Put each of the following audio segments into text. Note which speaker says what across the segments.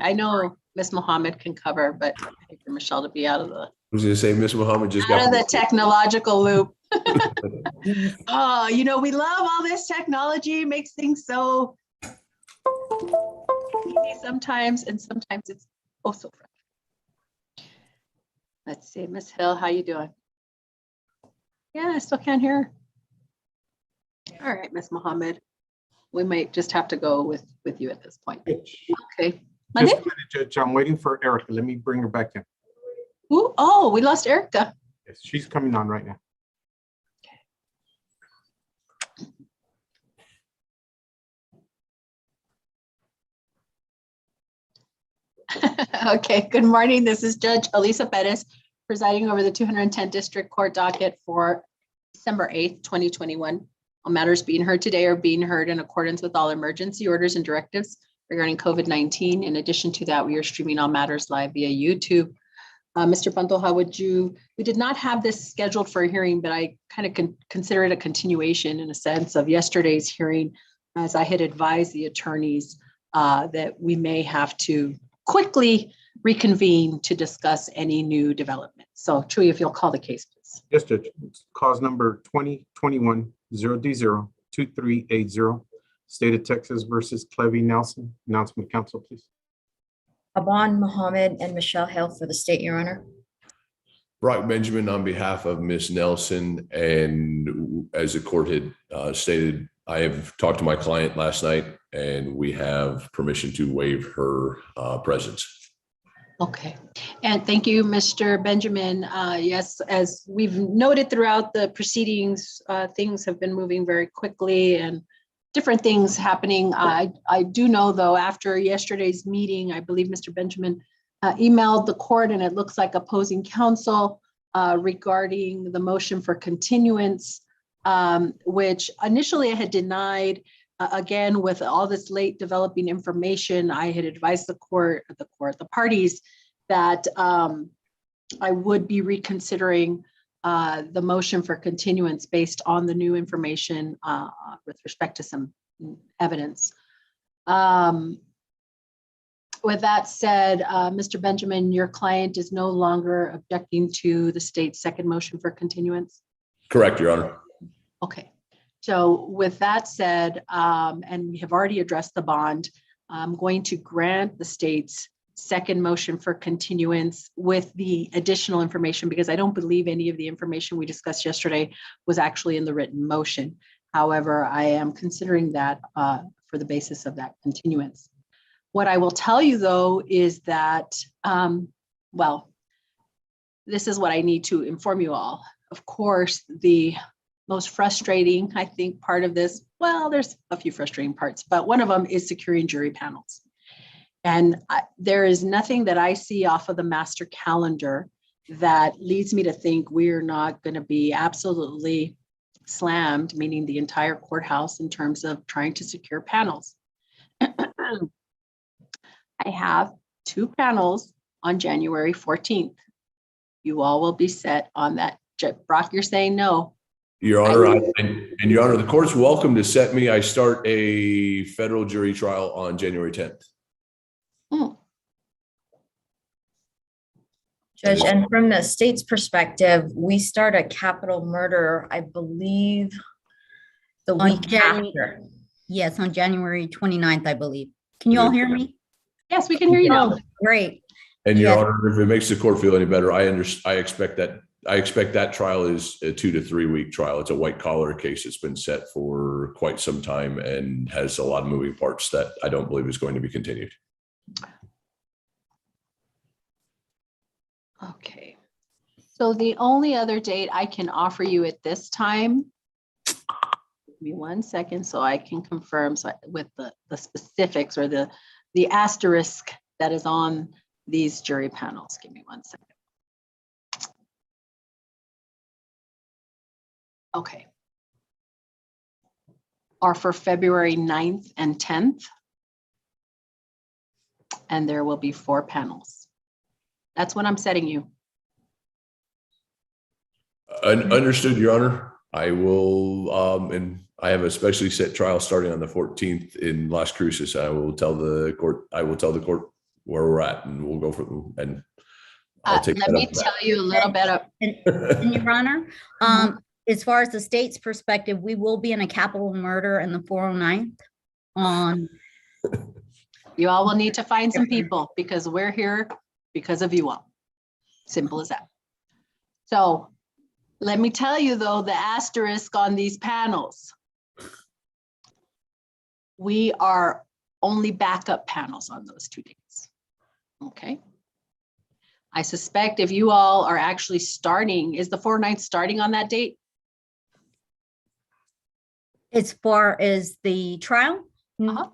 Speaker 1: I know Miss Mohammed can cover, but I think for Michelle to be out of the
Speaker 2: was going to say, Miss Muhammad just got
Speaker 1: the technological loop. Oh, you know, we love all this technology, makes things so easy sometimes, and sometimes it's oh so frustrating. Let's see, Miss Hill, how you doing? Yeah, I still can't hear. All right, Miss Mohammed, we might just have to go with you at this point. Okay.
Speaker 3: Just a minute, Judge. I'm waiting for Erica. Let me bring her back in.
Speaker 1: Ooh, oh, we lost Erica.
Speaker 3: Yes, she's coming on right now.
Speaker 1: Okay, good morning. This is Judge Alyssa Perez presiding over the 210 District Court docket for December 8th, 2021. All matters being heard today are being heard in accordance with all emergency orders and directives regarding COVID-19. In addition to that, we are streaming all matters live via YouTube. Mr. Pantoja, we did not have this scheduled for a hearing, but I kind of consider it a continuation in a sense of yesterday's hearing, as I had advised the attorneys that we may have to quickly reconvene to discuss any new developments. So Chuy, if you'll call the case, please.
Speaker 3: Yes, Judge. It's cause number 2021-0D0-2380, State of Texas versus Clevie Nelson. Announcement, counsel, please.
Speaker 4: Aban Mohammed and Michelle Hill for the state, Your Honor.
Speaker 2: Brock Benjamin on behalf of Ms. Nelson. And as the court had stated, I have talked to my client last night and we have permission to waive her presence.
Speaker 1: Okay, and thank you, Mr. Benjamin. Yes, as we've noted throughout the proceedings, things have been moving very quickly and different things happening. I do know, though, after yesterday's meeting, I believe Mr. Benjamin emailed the court, and it looks like opposing counsel regarding the motion for continuance, which initially I had denied. Again, with all this late developing information, I had advised the parties that I would be reconsidering the motion for continuance based on the new information with respect to some evidence. With that said, Mr. Benjamin, your client is no longer objecting to the state's second motion for continuance?
Speaker 2: Correct, Your Honor.
Speaker 1: Okay. So with that said, and we have already addressed the bond, I'm going to grant the state's second motion for continuance with the additional information, because I don't believe any of the information we discussed yesterday was actually in the written motion. However, I am considering that for the basis of that continuance. What I will tell you, though, is that, well, this is what I need to inform you all. Of course, the most frustrating, I think, part of this, well, there's a few frustrating parts, but one of them is securing jury panels. And there is nothing that I see off of the master calendar that leads me to think we're not going to be absolutely slammed, meaning the entire courthouse, in terms of trying to secure panels. I have 2 panels on January 14th. You all will be set on that. Brock, you're saying no.
Speaker 2: Your Honor, and Your Honor, the court's welcome to set me. I start a federal jury trial on January 10th.
Speaker 4: Judge, and from the state's perspective, we start a capital murder, I believe, the week after.
Speaker 5: Yes, on January 29th, I believe. Can you all hear me?
Speaker 1: Yes, we can hear you now.
Speaker 5: Oh, great.
Speaker 2: And Your
Speaker 5: Yes.
Speaker 2: Honor, if it makes the court feel any better, I expect that trial is a 2 to 3 week trial. It's a white collar case. It's been set for quite some time and has a lot of moving parts that I don't believe is going to be continued.
Speaker 1: Okay. So the only other date I can offer you at this time, give me 1 second so I can confirm with the specifics or the asterisk that is on these jury panels. Give me 1 second. Okay. Are for February 9th and 10th. And there will be 4 panels. That's when I'm setting you.
Speaker 2: Understood, Your Honor. I will, and I have a specially set trial starting on the 14th in Las Cruces. I will tell the court where we're at, and we'll go for, and I'll take
Speaker 1: Let
Speaker 2: that
Speaker 1: me
Speaker 2: up.
Speaker 1: tell you a little bit of,
Speaker 5: And Your Honor, as far as the state's perspective, we will be in a capital murder in the 409th on,
Speaker 1: you all will need to find some people because we're here because of you all. Simple as that. So let me tell you though, the asterisk on these panels. We are only backup panels on those 2 days. Okay. I suspect if you all are actually starting, is the 409th starting on that date?
Speaker 5: as far as the trial.
Speaker 1: Uh-huh.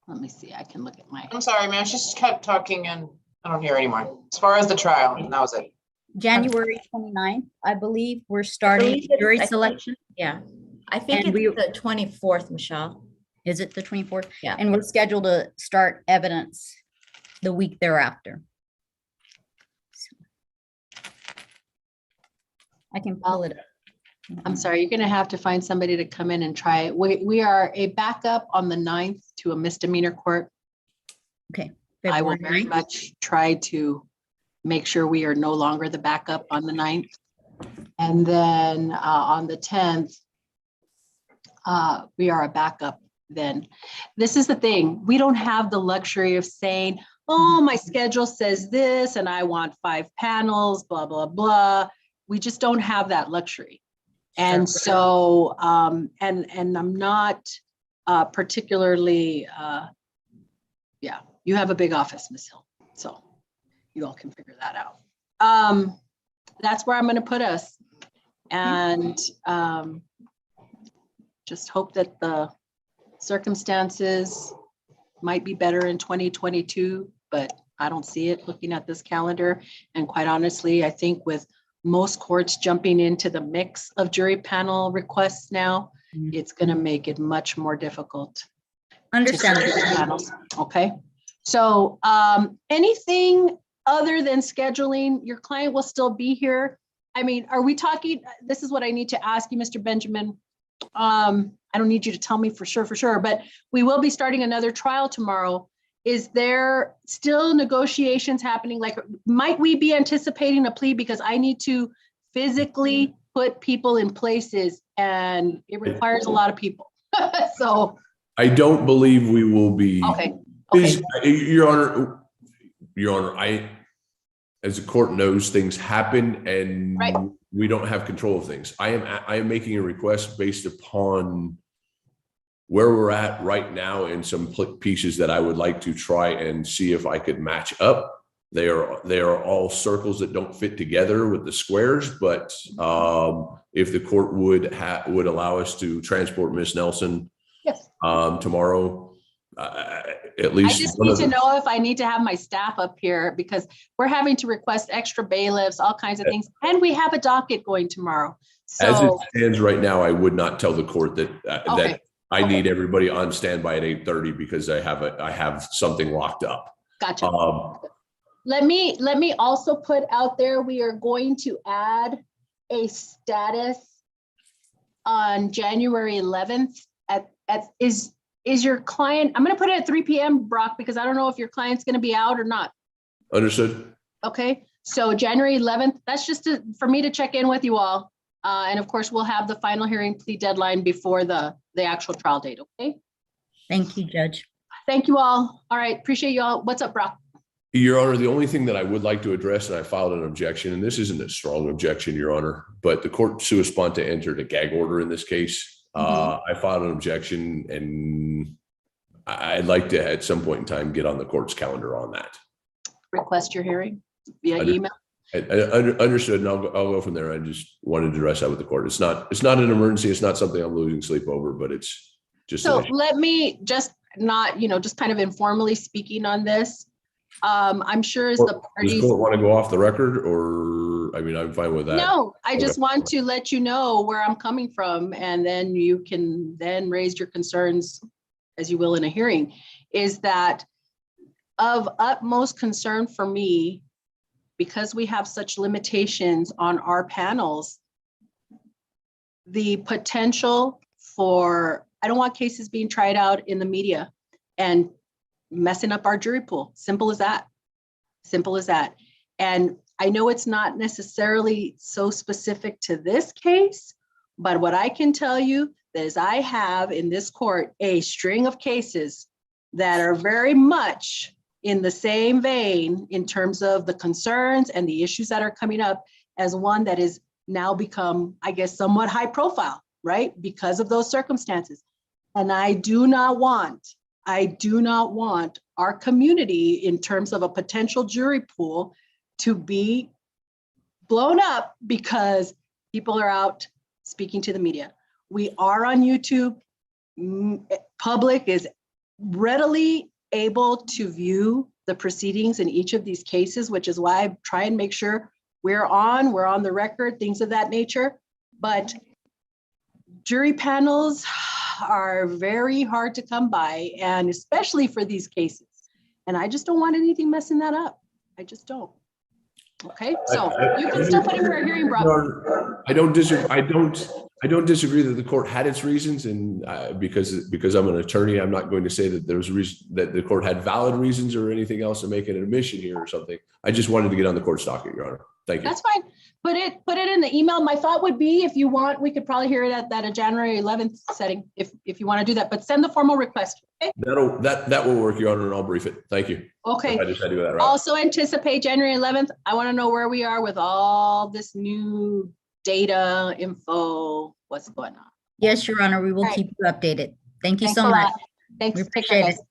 Speaker 1: Let me see, I can look at my,
Speaker 6: I'm sorry, man. She just kept talking and I don't hear anymore. As far as the trial, and that was it.
Speaker 5: January 29th, I believe, we're starting
Speaker 4: believe it's-
Speaker 5: jury
Speaker 4: I think-
Speaker 5: selection.
Speaker 4: Yeah, I think
Speaker 5: And
Speaker 4: it's
Speaker 5: we-
Speaker 4: the 24th, Michelle.
Speaker 5: Is it the 24th?
Speaker 4: Yeah.
Speaker 5: And we're scheduled to start evidence the week thereafter. I can pull it up.
Speaker 1: I'm sorry, you're gonna have to find somebody to come in and try it. We are a backup on the 9th to a misdemeanor court. I will
Speaker 5: February
Speaker 1: very
Speaker 5: 9th.
Speaker 1: much try to make sure we are no longer the backup on the 9th. And then on the 10th, we are a backup then. This is the thing, we don't have the luxury of saying, oh, my schedule says this and I want 5 panels, blah, blah, blah. We just don't have that luxury. And so, and I'm not particularly, yeah, you have a big office, Ms. Hill, so you all can figure that out. That's where I'm gonna put us. And just hope that the circumstances might be better in 2022, but I don't see it looking at this calendar. And quite honestly, I think with most courts jumping into the mix of jury panel requests now, it's gonna make it much more difficult to
Speaker 5: Understand.
Speaker 1: set the panels. Okay, so anything other than scheduling, your client will still be here. I mean, are we talking, this is what I need to ask you, Mr. Benjamin. I don't need you to tell me for sure, but we will be starting another trial tomorrow. Is there still negotiations happening? Like, might we be anticipating a plea? Because I need to physically put people in places and it requires a lot of people. So,
Speaker 2: I don't believe we will be.
Speaker 1: okay.
Speaker 2: Your Honor, as the court knows, things happen and
Speaker 1: Right.
Speaker 2: we don't have control of things. I am making a request based upon where we're at right now and some pieces that I would like to try and see if I could match up. They are all circles that don't fit together with the squares, but if the court would allow us to transport Miss Nelson
Speaker 1: Yes.
Speaker 2: tomorrow, at
Speaker 1: I
Speaker 2: least
Speaker 1: just
Speaker 2: one
Speaker 1: need
Speaker 2: of
Speaker 1: to
Speaker 2: the-
Speaker 1: know if I need to have my staff up here because we're having to request extra bailiffs, all kinds of things. And we have a docket going tomorrow.
Speaker 2: As it
Speaker 1: So,
Speaker 2: stands right now, I would not tell the court that
Speaker 1: Okay.
Speaker 2: that I need everybody on standby at 8:30 because I have something locked up.
Speaker 1: gotcha. Let me also put out there, we are going to add a status on January 11th is your client, I'm gonna put it at 3 p.m. Brock, because I don't know if your client's gonna be out or not.
Speaker 2: Understood?
Speaker 1: Okay, so January 11th, that's just for me to check in with you all. And of course, we'll have the final hearing plea deadline before the actual trial date, okay?
Speaker 5: Thank you, Judge.
Speaker 1: Thank you all. All right, appreciate you all. What's up, Brock?
Speaker 2: Your Honor, the only thing that I would like to address, and I filed an objection, and this isn't a strong objection, Your Honor, but the court sua sponte entered a gag order in this case. I filed an objection and I'd like to, at some point in time, get on the court's calendar on that.
Speaker 1: Request your hearing via
Speaker 2: Under-
Speaker 1: email.
Speaker 2: Understood, and I'll go from there. I just wanted to address that with the court. It's not an emergency. It's not something I'm losing sleep over, but it's just.
Speaker 1: So
Speaker 2: an issue.
Speaker 1: let me just just kind of informally speaking on this. I'm sure as the
Speaker 2: Does the
Speaker 1: parties.
Speaker 2: court want to go off the record, or, I mean, I'm fine with that.
Speaker 1: No, I just
Speaker 2: Okay.
Speaker 1: want to let you know where I'm coming from, and then you can then raise your concerns as you will in a hearing, is that of utmost concern for me, because we have such limitations on our panels, the potential for, I don't want cases being tried out in the media and messing up our jury pool. Simple as that. Simple as that. And I know it's not necessarily so specific to this case, but what I can tell you is I have in this court a string of cases that are very much in the same vein in terms of the concerns and the issues that are coming up as one that is now become, I guess, somewhat high profile, right? Because of those circumstances. And I do not want our community in terms of a potential jury pool to be blown up because people are out speaking to the media. We are on YouTube. Public is readily able to view the proceedings in each of these cases, which is why I try and make sure we're on the record, things of that nature. But jury panels are very hard to come by, and especially for these cases. And I just don't want anything messing that up. I just don't. Okay, so you can still put it for a hearing, bro.
Speaker 2: I don't disagree that the court had its reasons, and because I'm an attorney, I'm not going to say that there's a reason that the court had valid reasons or anything else to make an admission here or something. I just wanted to get on the court's docket, Your Honor. Thank you.
Speaker 1: That's fine. Put it in the email. My thought would be, if you want, we could probably hear it at that January 11th setting, if you want to do that. But send the formal request. Okay.
Speaker 2: That will work, Your Honor, and I'll brief it. Thank you.
Speaker 1: Okay.
Speaker 2: I just had to do that right.
Speaker 1: Also anticipate January 11th. I want to know where we are with all this new data info. What's going on?
Speaker 5: Yes, Your Honor, we will
Speaker 1: Right.
Speaker 5: keep you updated. Thank you
Speaker 1: Thanks
Speaker 5: so
Speaker 1: a
Speaker 5: much.
Speaker 1: lot. Thanks.
Speaker 5: We
Speaker 1: Take care,
Speaker 5: appreciate
Speaker 1: guys.
Speaker 5: it.